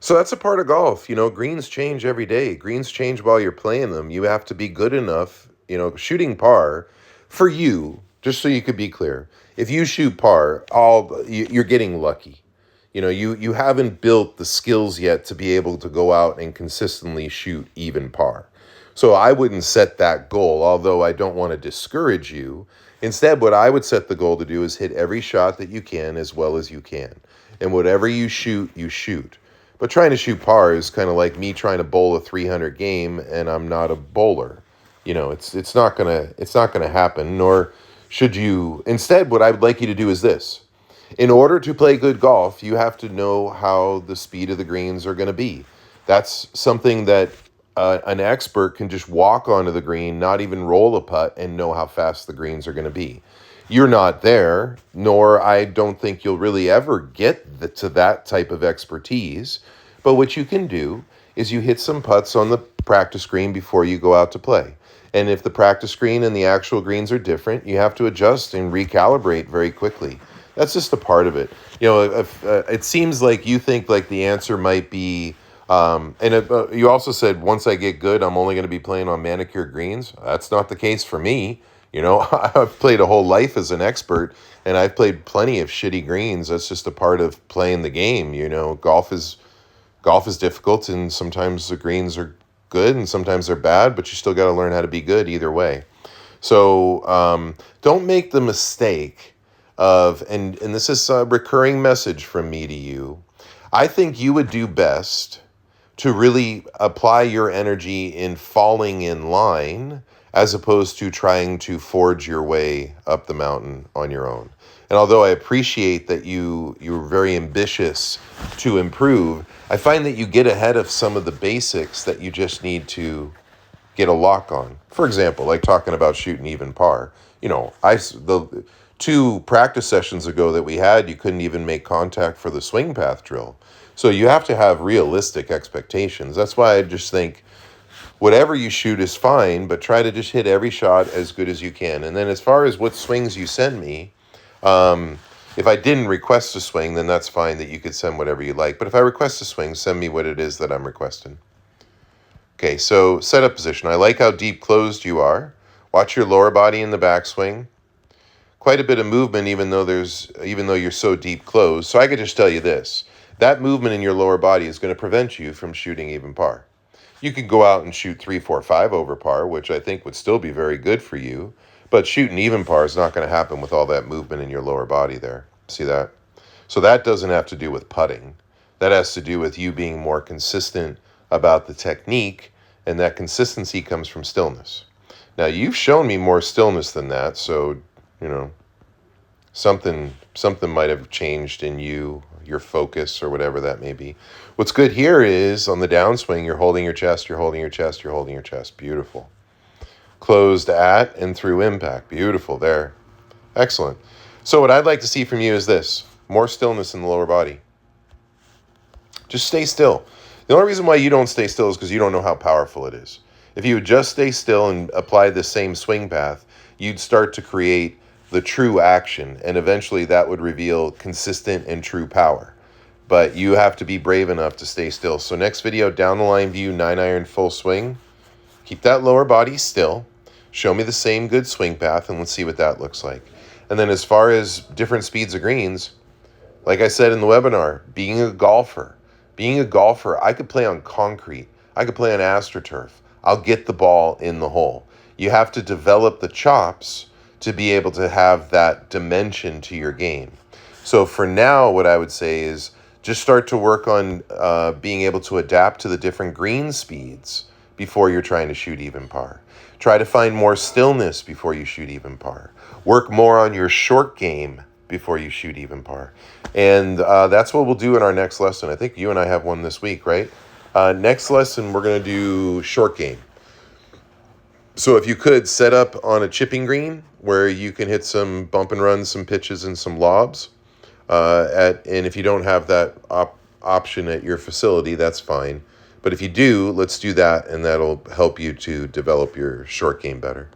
So that's a part of golf. Greens change every day. Greens change while you're playing them. You have to be good enough, shooting par for you, just so you could be clear. If you shoot par, you're getting lucky. You haven't built the skills yet to be able to go out and consistently shoot even par. So I wouldn't set that goal, although I don't want to discourage you. Instead, what I would set the goal to do is hit every shot that you can as well as you can. And whatever you shoot, you shoot. But trying to shoot par is kind of like me trying to bowl a 300 game, and I'm not a bowler. It's not gonna happen. Nor should you. Instead, what I would like you to do is this: in order to play good golf, you have to know how the speed of the greens are going to be. That's something that an expert can just walk onto the green, not even roll a putt, and know how fast the greens are going to be. You're not there, nor I don't think you'll really ever get to that type of expertise. But what you can do is you hit some putts on the practice green before you go out to play. And if the practice green and the actual greens are different, you have to adjust and recalibrate very quickly. That's just a part of it. It seems like you think like the answer might be, you also said, once I get good, I'm only going to be playing on manicured greens. That's not the case for me. I've played a whole life as an expert, and I've played plenty of shitty greens. That's just a part of playing the game. Golf is difficult, and sometimes the greens are good, and sometimes they're bad, but you still got to learn how to be good either way. So don't make the mistake of, and this is a recurring message from me to you, I think you would do best to really apply your energy in falling in line as opposed to trying to forge your way up the mountain on your own. And although I appreciate that you're very ambitious to improve, I find that you get ahead of some of the basics that you just need to get a lock on. For example, like talking about shooting even par. The 2 practice sessions ago that we had, you couldn't even make contact for the swing path drill. So you have to have realistic expectations. That's why I just think whatever you shoot is fine, but try to just hit every shot as good as you can. And then as far as what swings you send me, if I didn't request a swing, then that's fine that you could send whatever you like. But if I request a swing, send me what it is that I'm requesting. Okay, so setup position. I like how deep closed you are. Watch your lower body in the backswing. Quite a bit of movement even though you're so deep closed. So I could just tell you this. That movement in your lower body is going to prevent you from shooting even par. You could go out and shoot 3, 4, 5 over par, which I think would still be very good for you. But shooting even par is not going to happen with all that movement in your lower body there. See that? So that doesn't have to do with putting. That has to do with you being more consistent about the technique, and that consistency comes from stillness. Now, you've shown me more stillness than that, so, something might have changed in you, your focus, or whatever that may be. What's good here is on the downswing, you're holding your chest, you're holding your chest, you're holding your chest. Beautiful. Closed at and through impact. Beautiful there. Excellent. So what I'd like to see from you is this: more stillness in the lower body. Just stay still. The only reason why you don't stay still is because you don't know how powerful it is. If you would just stay still and apply the same swing path, you'd start to create the true action, and eventually that would reveal consistent and true power. But you have to be brave enough to stay still. So next video, down the line view, 9-iron full swing. Keep that lower body still. Show me the same good swing path, and let's see what that looks like. And then as far as different speeds of greens, like I said in the webinar, being a golfer, I could play on concrete. I could play on AstroTurf. I'll get the ball in the hole. You have to develop the chops to be able to have that dimension to your game. So for now, what I would say is just start to work on being able to adapt to the different green speeds before you're trying to shoot even par. Try to find more stillness before you shoot even par. Work more on your short game before you shoot even par. And that's what we'll do in our next lesson. I think you and I have one this week, right? Next lesson, we're going to do short game. So if you could set up on a chipping green where you can hit some bump and runs, some pitches, and some lobs. And if you don't have that option at your facility, that's fine. But if you do, let's do that, and that'll help you to develop your short game better.